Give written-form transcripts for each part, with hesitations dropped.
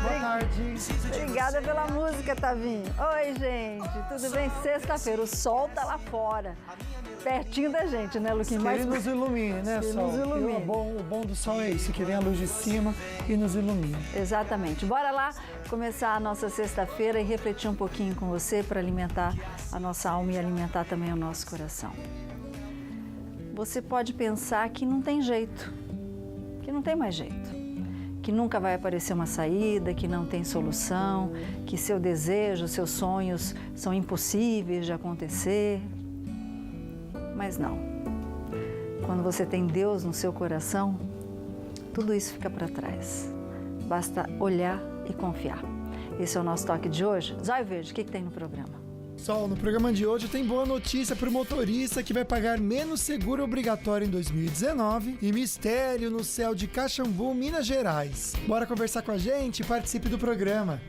Boa tarde. Obrigada pela música, Tavinho. Oi, gente, tudo bem? Sexta-feira, o sol tá lá fora. Pertinho da gente, né, Luquinha? Que ele nos ilumine, né, Sol? Nos ilumine. O bom do sol é isso, que vem a luz de cima e nos ilumina. Exatamente. Bora lá começar a nossa sexta-feira e refletir um pouquinho com você para alimentar a nossa alma e alimentar também o nosso coração. Você pode pensar que não tem jeito, que não tem mais jeito, que nunca vai aparecer uma saída, que não tem solução, que seu desejo, seus sonhos são impossíveis de acontecer. Mas não. Quando você tem Deus no seu coração, tudo isso fica para trás. Basta olhar e confiar. Esse é o nosso toque de hoje. Zóio Verde, o que tem no programa? Sol, no programa de hoje tem boa notícia para o motorista que vai pagar menos seguro obrigatório em 2019 e mistério no céu de Caxambu, Minas Gerais. Bora conversar com a gente e participe do programa.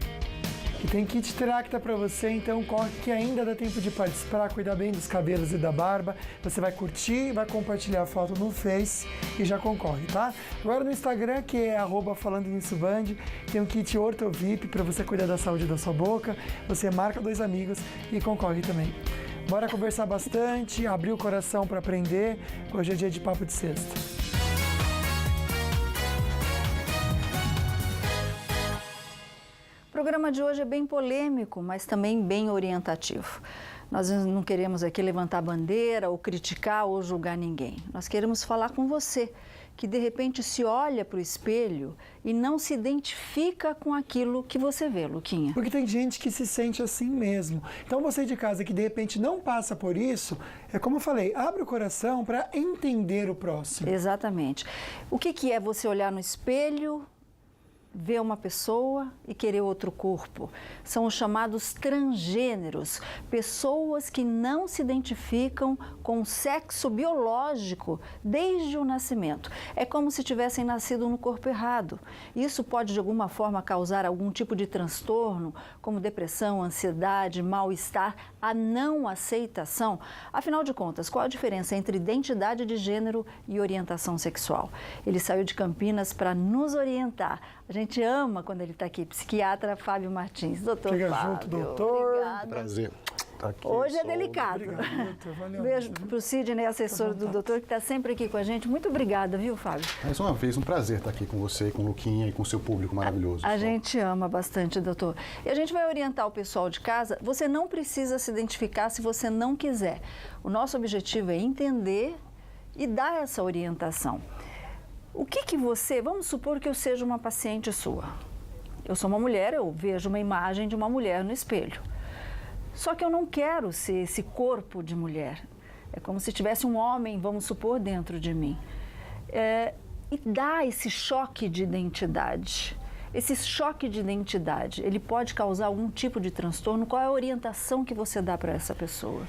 E tem kit Tracta para você, então corre que ainda dá tempo de participar, cuidar bem dos cabelos e da barba. Você vai curtir, vai compartilhar a foto no Face e já concorre, tá? Agora no Instagram, que é @FalandoNissoBand, tem um kit OrtoVip para você cuidar da saúde da sua boca. Você marca 2 amigos e concorre também. Bora conversar bastante, abrir o coração para aprender. Hoje é dia de papo de sexta. O programa de hoje é bem polêmico, mas também bem orientativo. Nós não queremos aqui levantar bandeira ou criticar ou julgar ninguém. Nós queremos falar com você, que de repente se olha para o espelho e não se identifica com aquilo que você vê, Luquinha. Porque tem gente que se sente assim mesmo. Então você de casa que de repente não passa por isso, é como eu falei, abre o coração para entender o próximo. Exatamente. O que é você olhar no espelho, ver uma pessoa e querer outro corpo? São os chamados transgêneros, pessoas que não se identificam com o sexo biológico desde o nascimento. É como se tivessem nascido no corpo errado. Isso pode de alguma forma causar algum tipo de transtorno, como depressão, ansiedade, mal-estar, a não aceitação. Afinal de contas, qual a diferença entre identidade de gênero e orientação sexual? Ele saiu de Campinas para nos orientar. A gente ama quando ele está aqui, psiquiatra Fábio Martins. Doutor Chega Fábio, junto, doutor. obrigada. Prazer. Tá aqui, Hoje é delicado. Obrigado, doutor. Valeu. Beijo para o Sidney, assessor do doutor, que está sempre aqui com a gente. Muito obrigada, viu, Fábio? Mais uma vez, um prazer estar aqui com você, com o Luquinha e com o seu público maravilhoso. A gente ama bastante, doutor. E a gente vai orientar o pessoal de casa. Você não precisa se identificar se você não quiser. O nosso objetivo é entender e dar essa orientação. O que você... Vamos supor que eu seja uma paciente sua. Eu sou uma mulher, eu vejo uma imagem de uma mulher no espelho. Só que eu não quero ser esse corpo de mulher. É como se tivesse um homem, vamos supor, dentro de mim. E dá esse choque de identidade. Esse choque de identidade, ele pode causar algum tipo de transtorno? Qual é a orientação que você dá para essa pessoa?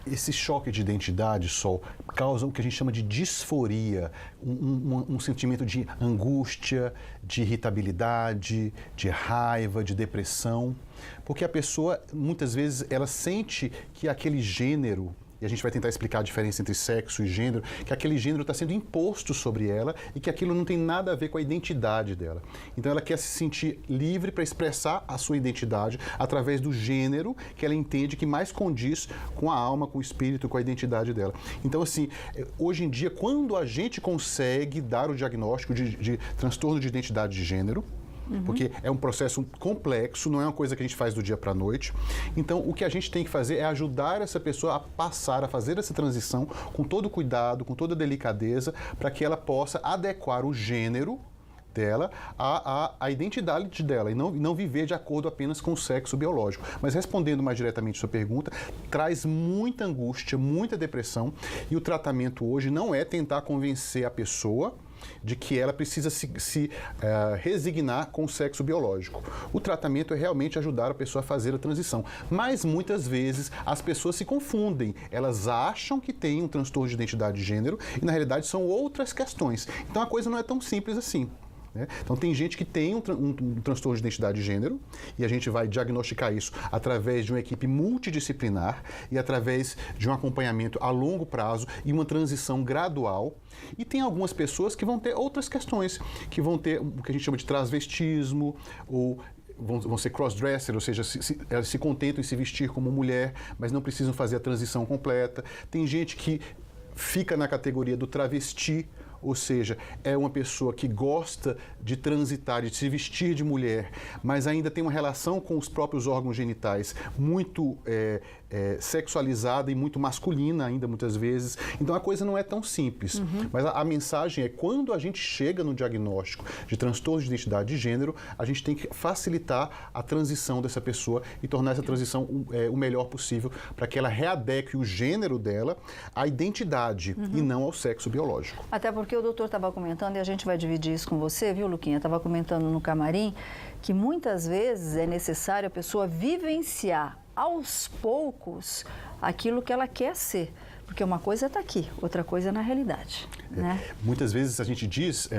Esse choque de identidade, Sol, causa o que a gente chama de disforia, um sentimento de angústia, de irritabilidade, de raiva, de depressão, porque a pessoa, muitas vezes, ela sente que aquele gênero, e a gente vai tentar explicar a diferença entre sexo e gênero, que aquele gênero está sendo imposto sobre ela e que aquilo não tem nada a ver com a identidade dela. Então ela quer se sentir livre para expressar a sua identidade através do gênero que ela entende que mais condiz com a alma, com o espírito, com a identidade dela. Então assim, hoje em dia, quando a gente consegue dar o diagnóstico de transtorno de identidade de gênero, porque é um processo complexo, não é uma coisa que a gente faz do dia para a noite. Então, o que a gente tem que fazer é ajudar essa pessoa a passar, a fazer essa transição com todo cuidado, com toda delicadeza, para que ela possa adequar o gênero dela à identidade dela e não viver de acordo apenas com o sexo biológico. Mas respondendo mais diretamente a sua pergunta, traz muita angústia, muita depressão, e o tratamento hoje não é tentar convencer a pessoa de que ela precisa se resignar com o sexo biológico. O tratamento é realmente ajudar a pessoa a fazer a transição. Mas muitas vezes as pessoas se confundem. Elas acham que tem um transtorno de identidade de gênero e na realidade são outras questões. Então a coisa não é tão simples assim. né? Então, tem gente que tem um transtorno de identidade de gênero e a gente vai diagnosticar isso através de uma equipe multidisciplinar e através de um acompanhamento a longo prazo e uma transição gradual. E tem algumas pessoas que vão ter outras questões, que vão ter o que a gente chama de transvestismo ou vão ser crossdresser, ou seja, elas se contentam em se vestir como mulher, mas não precisam fazer a transição completa. Tem gente que fica na categoria do travesti, ou seja, é uma pessoa que gosta de transitar, de se vestir de mulher, mas ainda tem uma relação com os próprios órgãos genitais muito sexualizada e muito masculina ainda, muitas vezes. Então, a coisa não é tão simples. Mas a mensagem é, quando a gente chega no diagnóstico de transtorno de identidade de gênero, a gente tem que facilitar a transição dessa pessoa e tornar essa transição o melhor possível para que ela readeque o gênero dela à identidade e não ao sexo biológico. Até porque o doutor estava comentando, e a gente vai dividir isso com você, viu, Luquinha? Estava comentando no camarim que muitas vezes é necessário a pessoa vivenciar aos poucos aquilo que ela quer ser. Porque uma coisa está aqui, outra coisa é na realidade. Né? Muitas vezes a gente diz,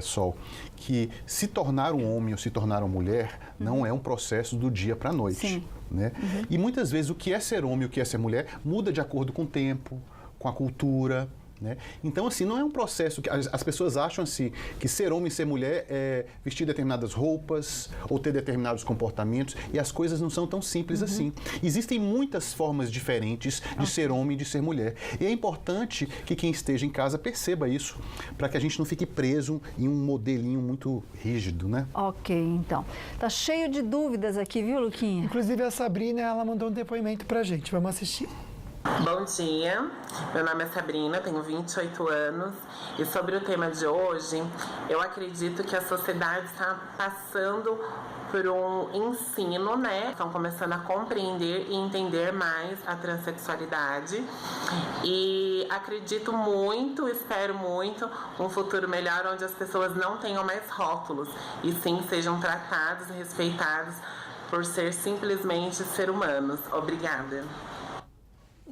Sol, que se tornar um homem ou se tornar uma mulher não é um processo do dia para a noite. Sim. Né? E muitas vezes o que é ser homem e o que é ser mulher muda de acordo com o tempo, com a cultura. Né? Então, assim, não é um processo que as pessoas acham assim, que ser homem e ser mulher é vestir determinadas roupas ou ter determinados comportamentos, e as coisas não são tão simples assim. Existem muitas formas diferentes de ser homem e de ser mulher. E é importante que quem esteja em casa perceba isso, para que a gente não fique preso em um modelinho muito rígido, né? Ok, então. Tá cheio de dúvidas aqui, viu, Luquinha? Inclusive, a Sabrina, ela mandou um depoimento pra gente. Vamos assistir. Bom dia, meu nome é Sabrina, tenho 28 anos e sobre o tema de hoje, eu acredito que a sociedade está passando por um ensino, né? Estão começando a compreender e entender mais a transexualidade e acredito muito, espero muito, um futuro melhor onde as pessoas não tenham mais rótulos e sim sejam tratados e respeitados por ser simplesmente ser humanos. Obrigada.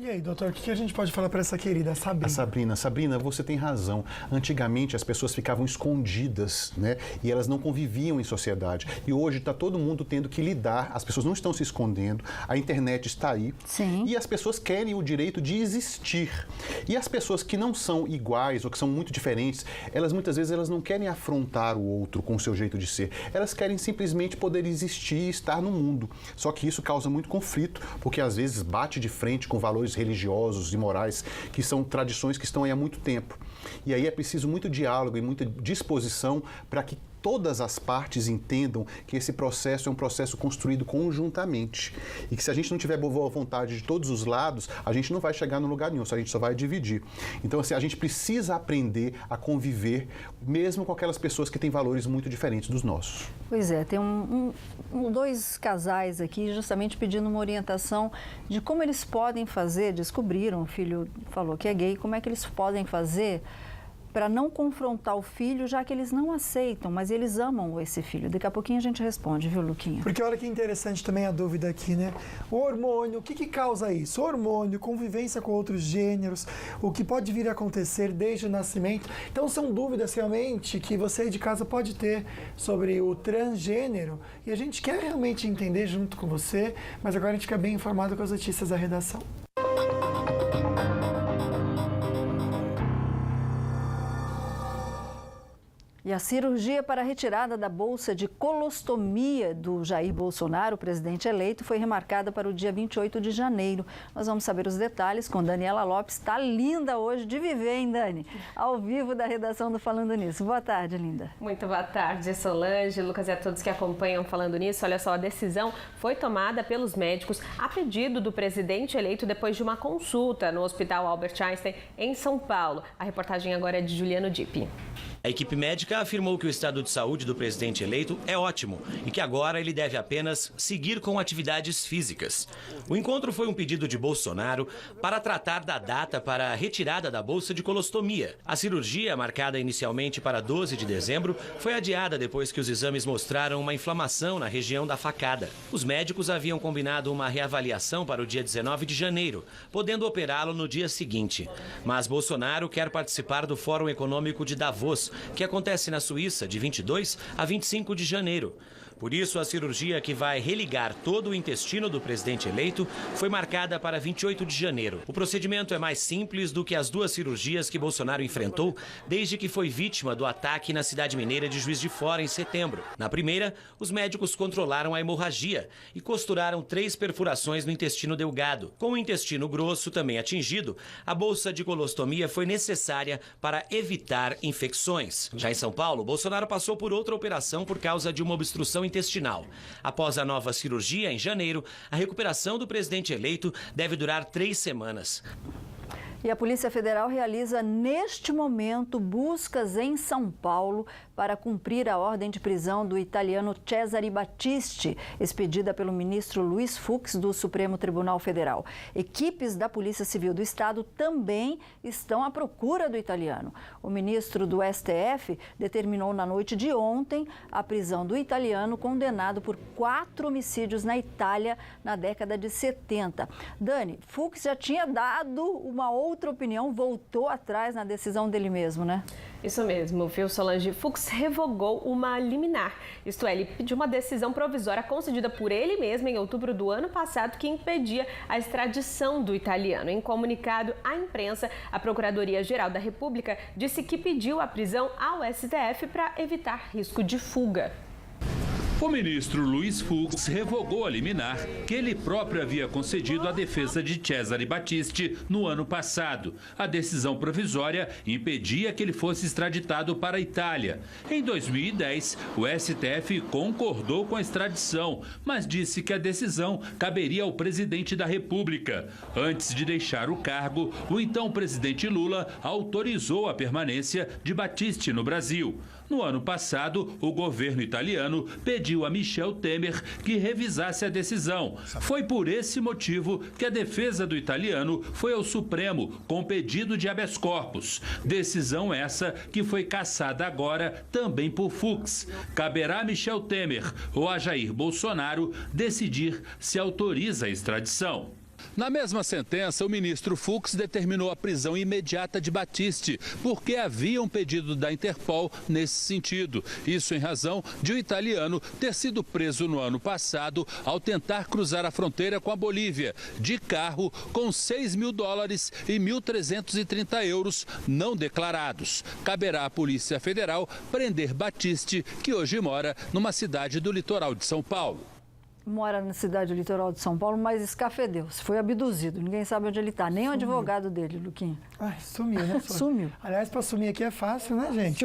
E aí, doutor, o que a gente pode falar para essa querida Sabrina? Sabrina, você tem razão. Antigamente as pessoas ficavam escondidas, né? E elas não conviviam em sociedade. E hoje está todo mundo tendo que lidar, as pessoas não estão se escondendo, a internet está aí. Sim. E as pessoas querem o direito de existir. E as pessoas que não são iguais ou que são muito diferentes, elas muitas vezes elas não querem afrontar o outro com o seu jeito de ser. Elas querem simplesmente poder existir e estar no mundo. Só que isso causa muito conflito, porque às vezes bate de frente com valores religiosos e morais, que são tradições que estão aí há muito tempo. E aí é preciso muito diálogo e muita disposição para que todas as partes entendam que esse processo é um processo construído conjuntamente. E que se a gente não tiver boa vontade de todos os lados, a gente não vai chegar no lugar nenhum, a gente só vai dividir. Então, assim, a gente precisa aprender a conviver, mesmo com aquelas pessoas que têm valores muito diferentes dos nossos. Pois é, tem dois casais aqui justamente pedindo uma orientação de como eles podem fazer, descobriram, o filho falou que é gay, como é que eles podem fazer para não confrontar o filho, já que eles não aceitam, mas eles amam esse filho. Daqui a pouquinho a gente responde, viu, Luquinha? Porque olha que interessante também a dúvida aqui, né? O hormônio, o que causa isso? Hormônio, convivência com outros gêneros, o que pode vir a acontecer desde o nascimento. Então, são dúvidas realmente que você aí de casa pode ter sobre o transgênero e a gente quer realmente entender junto com você, mas agora a gente fica bem informado com as notícias da redação. E a cirurgia para a retirada da bolsa de colostomia do Jair Bolsonaro, o presidente eleito, foi remarcada para o dia 28 de janeiro. Nós vamos saber os detalhes com Daniela Lopes. Está linda hoje de viver, hein, Dani? Ao vivo da redação do Falando Nisso. Boa tarde, linda. Muito boa tarde, Solange, Lucas e a todos que acompanham Falando Nisso. Olha só, a decisão foi tomada pelos médicos a pedido do presidente eleito depois de uma consulta no Hospital Albert Einstein, em São Paulo. A reportagem agora é de Juliano Dipp. A equipe médica afirmou que o estado de saúde do presidente eleito é ótimo e que agora ele deve apenas seguir com atividades físicas. O encontro foi um pedido de Bolsonaro para tratar da data para a retirada da bolsa de colostomia. A cirurgia, marcada inicialmente para 12 de dezembro, foi adiada depois que os exames mostraram uma inflamação na região da facada. Os médicos haviam combinado uma reavaliação para o dia 19 de janeiro, podendo operá-lo no dia seguinte. Mas Bolsonaro quer participar do Fórum Econômico de Davos, que acontece na Suíça de 22 a 25 de janeiro. Por isso, a cirurgia que vai religar todo o intestino do presidente eleito foi marcada para 28 de janeiro. O procedimento é mais simples do que as duas cirurgias que Bolsonaro enfrentou desde que foi vítima do ataque na cidade mineira de Juiz de Fora em setembro. Na primeira, os médicos controlaram a hemorragia e costuraram 3 perfurações no intestino delgado. Com o intestino grosso também atingido, a bolsa de colostomia foi necessária para evitar infecções. Já em São Paulo, Bolsonaro passou por outra operação por causa de uma obstrução intestinal. Após a nova cirurgia, em janeiro, a recuperação do presidente eleito deve durar 3 semanas. E a Polícia Federal realiza, neste momento, buscas em São Paulo para cumprir a ordem de prisão do italiano Cesare Battisti, expedida pelo ministro Luiz Fux, do Supremo Tribunal Federal. Equipes da Polícia Civil do Estado também estão à procura do italiano. O ministro do STF determinou na noite de ontem a prisão do italiano, condenado por 4 homicídios na Itália na década de 70. Dani, Fux já tinha dado uma outra opinião, voltou atrás na decisão dele mesmo, né? Isso mesmo, viu, Solange? Fux revogou uma liminar, isto é, ele pediu uma decisão provisória concedida por ele mesmo em outubro do ano passado que impedia a extradição do italiano. Em comunicado à imprensa, a Procuradoria-Geral da República disse que pediu a prisão ao STF para evitar risco de fuga. O ministro Luiz Fux revogou a liminar que ele próprio havia concedido à defesa de Cesare Battisti no ano passado. A decisão provisória impedia que ele fosse extraditado para a Itália. Em 2010, o STF concordou com a extradição, mas disse que a decisão caberia ao presidente da República. Antes de deixar o cargo, o então presidente Lula autorizou a permanência de Battisti no Brasil. No ano passado, o governo italiano pediu a Michel Temer que revisasse a decisão. Foi por esse motivo que a defesa do italiano foi ao Supremo com pedido de habeas corpus. Decisão essa que foi cassada agora também por Fux. Caberá a Michel Temer ou a Jair Bolsonaro decidir se autoriza a extradição. Na mesma sentença, o ministro Fux determinou a prisão imediata de Battisti, porque havia um pedido da Interpol nesse sentido. Isso em razão de o italiano ter sido preso no ano passado ao tentar cruzar a fronteira com a Bolívia, de carro com $6 mil e 1.330 euros não declarados. Caberá à Polícia Federal prender Battisti, que hoje mora numa cidade do litoral de São Paulo. Mora na cidade do litoral de São Paulo, mas escafedeu-se, foi abduzido. Ninguém sabe onde ele está, nem o advogado dele, Luquinha. Ai, sumiu, né? Sumiu. Aliás, para sumir aqui é fácil, né, gente?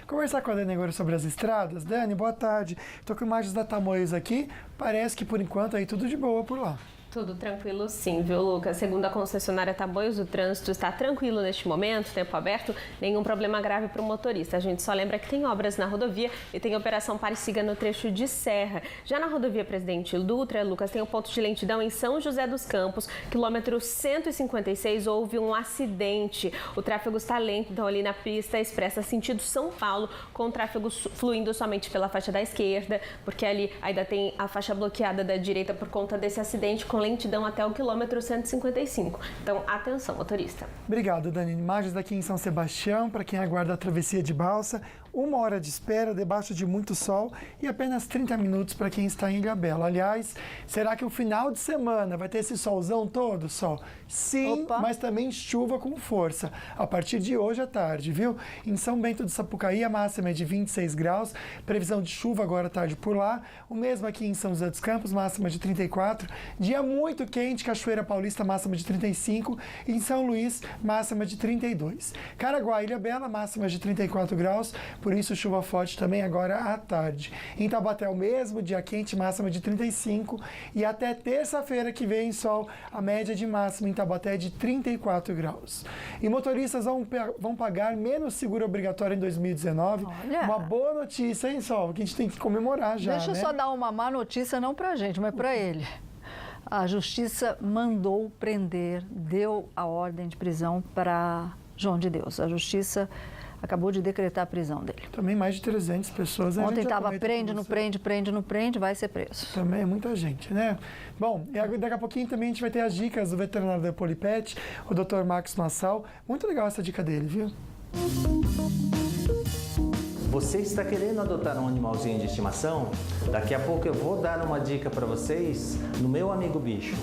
Conversar com a Dani agora sobre as estradas. Dani, boa tarde. Estou com imagens da Tamoios aqui. Parece que, por enquanto, aí tudo de boa por lá. Tudo tranquilo sim, viu, Lucas? Segundo a concessionária Tamoios, o trânsito está tranquilo neste momento, tempo aberto, nenhum problema grave para o motorista. A gente só lembra que tem obras na rodovia e tem operação Pare e Siga no trecho de serra. Já na rodovia Presidente Dutra, Lucas, tem um ponto de lentidão em São José dos Campos, quilômetro 156, houve um acidente. O tráfego está lento, então ali na pista expressa sentido São Paulo, com o tráfego fluindo somente pela faixa da esquerda, porque ali ainda tem a faixa bloqueada da direita por conta desse acidente, com lentidão até o quilômetro 155. Então, atenção, motorista. Obrigado, Dani. Imagens daqui em São Sebastião, para quem aguarda a travessia de balsa. 1 hora de espera, debaixo de muito sol e apenas 30 minutos para quem está em Ilhabela. Aliás, será que o final de semana vai ter esse solzão todo? Sol? Sim, opa, mas também chuva com força. A partir de hoje à tarde, viu? Em São Bento do Sapucaí, a máxima é de 26 graus. Previsão de chuva agora à tarde por lá. O mesmo aqui em São José dos Campos, máxima de 34. Dia muito quente, Cachoeira Paulista, máxima de 35. E em São Luís, máxima de 32. Caraguá, Ilhabela, máxima de 34 graus. Por isso, chuva forte também agora à tarde. Em Taubaté, o mesmo, dia quente, máxima de 35. E até terça-feira que vem, sol, a média de máxima em Taubaté é de 34 graus. E motoristas vão pagar menos seguro obrigatório em 2019. Olha. Uma boa notícia, hein, Sol? Que a gente tem que comemorar já, Deixa eu só dar uma má notícia, não pra gente, mas pra ele. A Justiça mandou prender, deu a ordem de prisão para João de Deus. A Justiça acabou de decretar a prisão dele. Também mais de 300 pessoas. Ontem estava prende, não prende, vai ser preso. Também é muita gente, né? Bom, e daqui a pouquinho também a gente vai ter as dicas do veterinário da Polipet, o Dr. Marcos Massal. Muito legal essa dica dele, viu? Você está querendo adotar um animalzinho de estimação? Daqui a pouco eu vou dar uma dica para vocês no meu Amigo Bicho.